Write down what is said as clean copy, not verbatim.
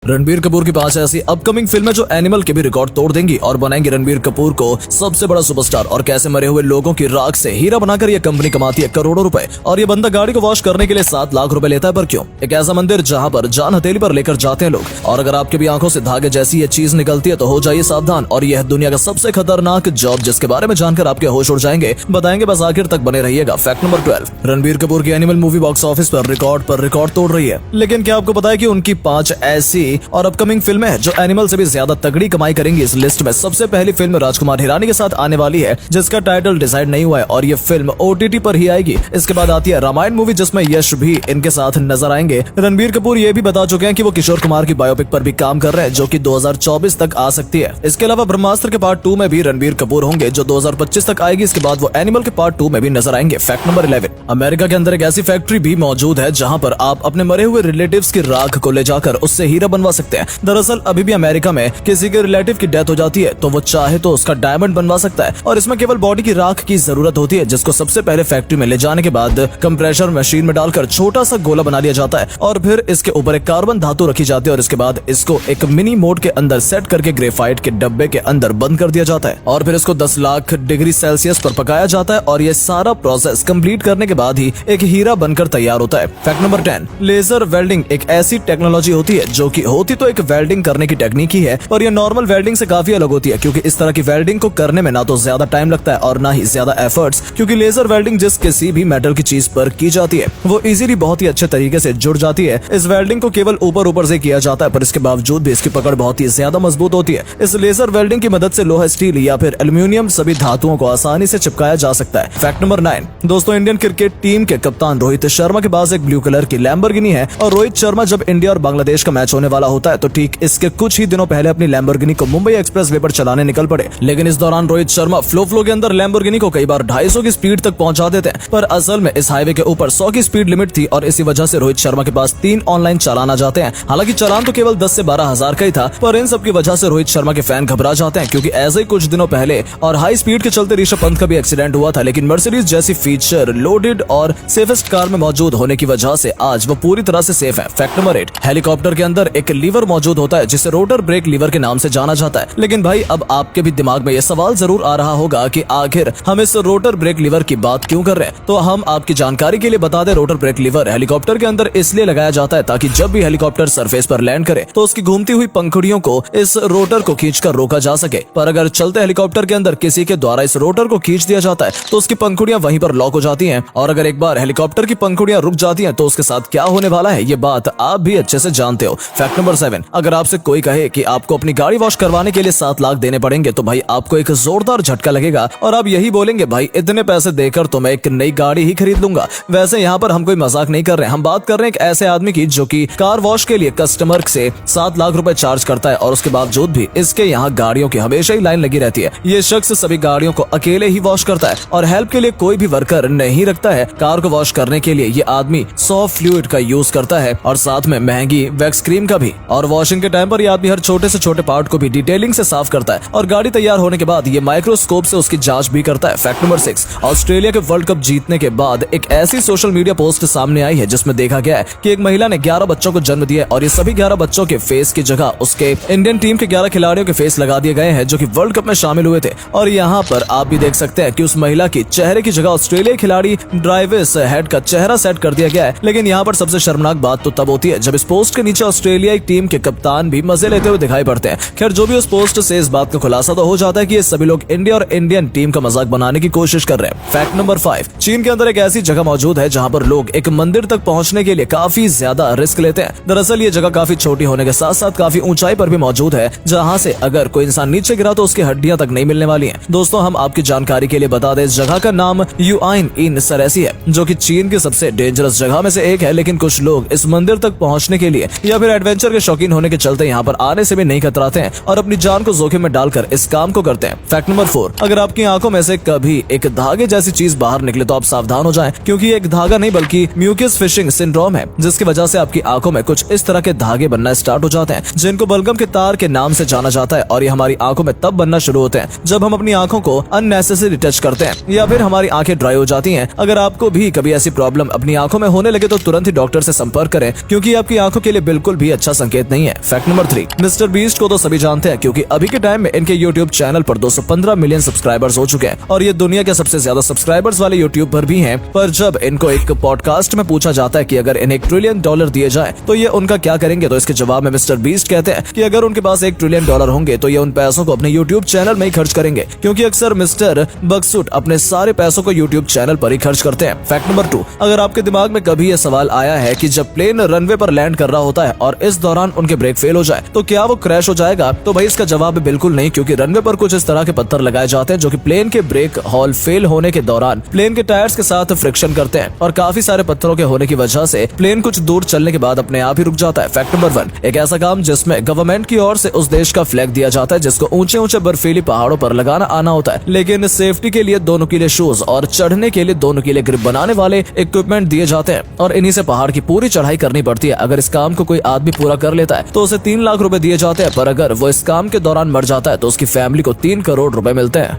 रणबीर कपूर की 5 ऐसी अपकमिंग फिल्में जो एनिमल के भी रिकॉर्ड तोड़ देंगी और बनाएंगी रणबीर कपूर को सबसे बड़ा सुपरस्टार। और कैसे मरे हुए लोगों की राख से हीरा बनाकर ये कंपनी कमाती है करोड़ों रुपए और ये बंदा गाड़ी को वॉश करने के लिए 7 लाख रुपए लेता है। पर क्यों? एक ऐसा मंदिर जहां पर जान हथेली पर लेकर जाते हैं लोग। और अगर आपके भी आंखों से धागे जैसी ये चीज निकलती है तो हो जाइए सावधान। और यह दुनिया का सबसे खतरनाक जॉब जिसके बारे में जानकर आपके होश उड़ जाएंगे, बताएंगे, बस आखिर तक बने रहिएगा। फैक्ट नंबर 12, रणबीर कपूर की एनिमल मूवी बॉक्स ऑफिस पर रिकॉर्ड तोड़ रही है। लेकिन क्या आपको पता है कि उनकी 5 ऐसी और अपकमिंग फिल्में हैं जो एनिमल से भी ज्यादा तगड़ी कमाई करेंगी। इस लिस्ट में सबसे पहली फिल्म राजकुमार हिरानी के साथ आने वाली है जिसका टाइटल डिसाइड नहीं हुआ है और ये फिल्म OTT पर ही आएगी। इसके बाद आती है रामायण मूवी जिसमें यश भी इनके साथ नजर आएंगे। रणबीर कपूर ये भी बता चुके हैं कि वो किशोर कुमार की बायोपिक पर भी काम कर रहे हैं जो कि 2024 तक आ सकती है। इसके अलावा ब्रह्मास्त्र के पार्ट 2 में भी रणबीर कपूर होंगे जो 2025 तक आएगी। इसके बाद वो एनिमल के पार्ट 2 में भी नजर आएंगे। फैक्ट नंबर 11, अमेरिका के अंदर एक ऐसी फैक्ट्री भी मौजूद है जहां पर आप अपने मरे हुए रिलेटिव्स की राख को ले जाकर उससे हीरा बनवा सकते हैं। दरअसल अभी भी अमेरिका में किसी के रिलेटिव की डेथ हो जाती है तो वो चाहे तो उसका डायमंड बनवा सकता है और इसमें केवल बॉडी की राख की जरूरत होती है जिसको सबसे पहले फैक्ट्री में ले जाने के बाद कंप्रेशर मशीन में डालकर छोटा सा गोला बना लिया जाता है और फिर इसके ऊपर एक कार्बन धातु रखी जाती है और इसके बाद इसको एक मिनी मोड के अंदर सेट करके ग्रेफाइट के डब्बे के अंदर बंद कर दिया जाता है और फिर इसको 10 लाख डिग्री सेल्सियस पर पकाया जाता है और ये सारा प्रोसेस कंप्लीट करने के बाद ही एक हीरा बनकर तैयार होता है। फैक्ट नंबर 10, लेजर वेल्डिंग एक ऐसी टेक्नोलॉजी होती है जो कि होती तो एक वेल्डिंग करने की टेक्निक ही है और ये नॉर्मल वेल्डिंग से काफी अलग होती है क्योंकि इस तरह की वेल्डिंग को करने में ना तो ज्यादा टाइम लगता है और ना ही ज्यादा एफर्ट्स, क्योंकि लेजर वेल्डिंग जिस किसी भी मेटल की चीज पर की जाती है वो इजीली बहुत ही अच्छे तरीके से जुड़ जाती है। इस वेल्डिंग को केवल ऊपर से किया जाता है पर इसके बावजूद भी इसकी पकड़ बहुत ही ज्यादा मजबूत होती है। इस लेजर वेल्डिंग की मदद से लोहा, स्टील या फिर एल्यूमिनियम सभी धातुओं को आसानी से चिपकाया जा सकता है। फैक्ट नंबर 9, दोस्तों इंडियन क्रिकेट टीम के कप्तान रोहित शर्मा के पास एक ब्लू कलर की लैम्बोर्गिनी है और रोहित शर्मा जब इंडिया और बांग्लादेश का मैच होने वाला होता है तो ठीक इसके कुछ ही दिनों पहले अपनी लैम्बोर्गिनी को मुंबई एक्सप्रेसवे पर चलाने निकल पड़े। लेकिन इस दौरान रोहित शर्मा फ्लो के अंदर लैम्बोर्गिनी को कई बार 250 की स्पीड तक पहुंचा देते हैं पर असल में इस हाईवे के ऊपर 100 की स्पीड लिमिट थी और इसी वजह से रोहित शर्मा के पास 3 ऑनलाइन चालान आ जाते हैं। हालांकि चालान तो केवल 10 से 12 हजार का ही था पर इन सब की वजह से रोहित शर्मा के फैन घबरा जाते हैं क्योंकि ऐसे ही कुछ दिनों पहले और हाई स्पीड के चलते ऋषभ पंत का भी एक्सीडेंट हुआ था। लेकिन मर्सिडीज जैसी फीचर लोडेड और सेफेस्ट कार में मौजूद होने की वजह से आज वो पूरी तरह से सेफ है। फैक्ट नंबर 8, हेलीकॉप्टर के अंदर एक लीवर मौजूद होता है जिसे रोटर ब्रेक लीवर के नाम से जाना जाता है। लेकिन भाई अब आपके भी दिमाग में ये सवाल जरूर आ रहा होगा कि आखिर हम इस रोटर ब्रेक लीवर की बात क्यों कर रहे हैं, तो हम आपकी जानकारी के लिए बता दें रोटर ब्रेक लीवर हेलीकॉप्टर के अंदर इसलिए लगाया जाता है ताकि जब भी हेलीकॉप्टर सरफेस पर लैंड करे तो उसकी घूमती हुई पंखुड़ियों को इस रोटर को खींचकर रोका जा सके। पर अगर चलते हेलीकॉप्टर के अंदर किसी के द्वारा इस रोटर को खींच दिया जाता है तो उसकी पंखुड़ियां वहीं पर लॉक हो जाती हैं और अगर एक बार हेलीकॉप्टर की पंखुड़ियां रुक जाती हैं तो उसके साथ क्या होने वाला है ये बात आप भी अच्छे से जानते हो। फैक्ट नंबर 7, अगर आपसे कोई कहे कि आपको अपनी गाड़ी वॉश करवाने के लिए 7 लाख देने पड़ेंगे तो भाई आपको एक जोरदार झटका लगेगा और आप यही बोलेंगे भाई इतने पैसे देकर तो मैं एक नई गाड़ी ही खरीद लूंगा। वैसे यहाँ पर हम कोई मजाक नहीं कर रहे, हम बात कर रहे हैं एक ऐसे आदमी की जो कि कार वॉश के लिए कस्टमर से 7 लाख रुपए चार्ज करता है और उसके बावजूद भी इसके यहाँ गाड़ियों की हमेशा ही लाइन लगी रहती है। ये शख्स सभी गाड़ियों को अकेले ही वॉश करता है और हेल्प के लिए कोई भी वर्कर नहीं रखता है। कार को वॉश करने के लिए ये आदमी सॉफ्ट फ्लूइड का यूज करता है और साथ में महंगी वैक्स क्रीम का भी। और वॉशिंग के टाइम पर ये आदमी हर छोटे से छोटे पार्ट को भी डिटेलिंग से साफ करता है और गाड़ी तैयार होने के बाद ये माइक्रोस्कोप से उसकी जांच भी करता है। फैक्ट नंबर 6, ऑस्ट्रेलिया के वर्ल्ड कप जीतने के बाद एक ऐसी सोशल मीडिया पोस्ट सामने आई है जिसमें देखा गया है कि एक महिला ने 11 बच्चों को जन्म दिया और ये सभी 11 बच्चों के फेस की जगह उसके इंडियन टीम के 11 खिलाड़ियों के फेस लगा दिए गए हैं जो कि वर्ल्ड कप में शामिल हुए थे। और यहाँ पर आप भी देख सकते हैं कि उस महिला की चेहरे की जगह ऑस्ट्रेलियाई खिलाड़ी ड्राइविस हेड का चेहरा सेट कर दिया गया है। लेकिन यहाँ पर सबसे शर्मनाक बात तो तब होती है जब इस पोस्ट के नीचे ऑस्ट्रेलियाई टीम के कप्तान भी मजे लेते हुए दिखाई पड़ते हैं। खैर जो भी उस पोस्ट से इस बात का खुलासा तो हो जाता है कि ये सभी लोग इंडिया और इंडियन टीम का मजाक बनाने की कोशिश कर रहे हैं। फैक्ट नंबर 5, चीन के अंदर एक ऐसी जगह मौजूद है जहां पर लोग एक मंदिर तक पहुंचने के लिए काफी ज्यादा रिस्क लेते हैं। दरअसल ये जगह काफी छोटी होने के साथ साथ काफी ऊंचाई पर भी मौजूद है जहां से अगर कोई इंसान नीचे गिरा तो उसकी हड्डियां तक नहीं मिलने वाली हैं। दोस्तों हम आपकी जानकारी के लिए बता दें इस जगह का नाम युआइन इन सरेसी है जो कि चीन की सबसे डेंजरस जगह में से एक है। लेकिन कुछ लोग इस मंदिर तक पहुंचने के लिए या फिर एडवेंचर के शौकीन होने के चलते यहाँ पर आने से भी नहीं कतराते हैं और अपनी जान को जोखिम में डालकर इस काम को करते हैं। फैक्ट नंबर 4, अगर आपकी आंखों में से कभी एक धागे जैसी चीज बाहर निकले तो आप सावधान हो जाएं क्योंकि एक धागा नहीं बल्कि म्यूकस फिशिंग सिंड्रोम है जिसकी वजह से आपकी आंखों में कुछ इस तरह के धागे बनना स्टार्ट हो जाते हैं जिनको बलगम के तार के नाम से जाना जाता है और ये हमारी आंखों में तब बनना शुरू होते हैं जब हम अपनी आंखों को अननेसेसरी टच करते हैं या फिर हमारी आंखें ड्राई हो जाती हैं। अगर आपको भी कभी ऐसी प्रॉब्लम अपनी आंखों में होने लगे तो तुरंत ही डॉक्टर से संपर्क करें क्योंकि आपकी आंखों के लिए बिल्कुल भी अच्छा अच्छा संकेत नहीं है। फैक्ट नंबर 3, मिस्टर बीस्ट को तो सभी जानते हैं क्योंकि अभी के टाइम में इनके यूट्यूब चैनल पर 215 मिलियन सब्सक्राइबर्स हो चुके हैं और ये दुनिया के सबसे ज्यादा सब्सक्राइबर्स वाले यूट्यूबर भी हैं। पर जब इनको एक पॉडकास्ट में पूछा जाता है कि अगर इन्हें $1 ट्रिलियन दिए जाए तो ये उनका क्या करेंगे, तो इसके जवाब में मिस्टर बीस्ट कहते हैं कि अगर उनके पास $1 ट्रिलियन होंगे तो ये उन पैसों को अपने यूट्यूब चैनल में ही खर्च करेंगे, क्योंकि अक्सर मिस्टर बक्सूट अपने सारे पैसों को यूट्यूब चैनल पर ही खर्च करते हैं। फैक्ट नंबर 2, अगर आपके दिमाग में कभी ये सवाल आया है कि जब प्लेन रनवे पर लैंड कर रहा होता है और इस दौरान उनके ब्रेक फेल हो जाए तो क्या वो क्रैश हो जाएगा, तो भाई इसका जवाब है बिल्कुल नहीं, क्योंकि रनवे पर कुछ इस तरह के पत्थर लगाए जाते हैं जो कि प्लेन के ब्रेक हॉल फेल होने के दौरान प्लेन के टायर्स के साथ फ्रिक्शन करते हैं और काफी सारे पत्थरों के होने की वजह से प्लेन कुछ दूर चलने के बाद अपने आप ही रुक जाता है। फैक्ट नंबर 1, एक ऐसा काम जिसमें गवर्नमेंट की ओर से उस देश का फ्लैग दिया जाता है जिसको ऊंचे ऊंचे बर्फीली पहाड़ों पर लगाना आना होता है, लेकिन सेफ्टी के लिए 2 नुकीले शूज और चढ़ने के लिए 2 नुकीले ग्रिप बनाने वाले इक्विपमेंट दिए जाते हैं और इन्हीं से पहाड़ की पूरी चढ़ाई करनी पड़ती है। अगर इस काम को कोई आदमी पूरा कर लेता है तो उसे 3 लाख रुपए दिए जाते हैं, पर अगर वो इस काम के दौरान मर जाता है तो उसकी फैमिली को 3 करोड़ रुपए मिलते हैं।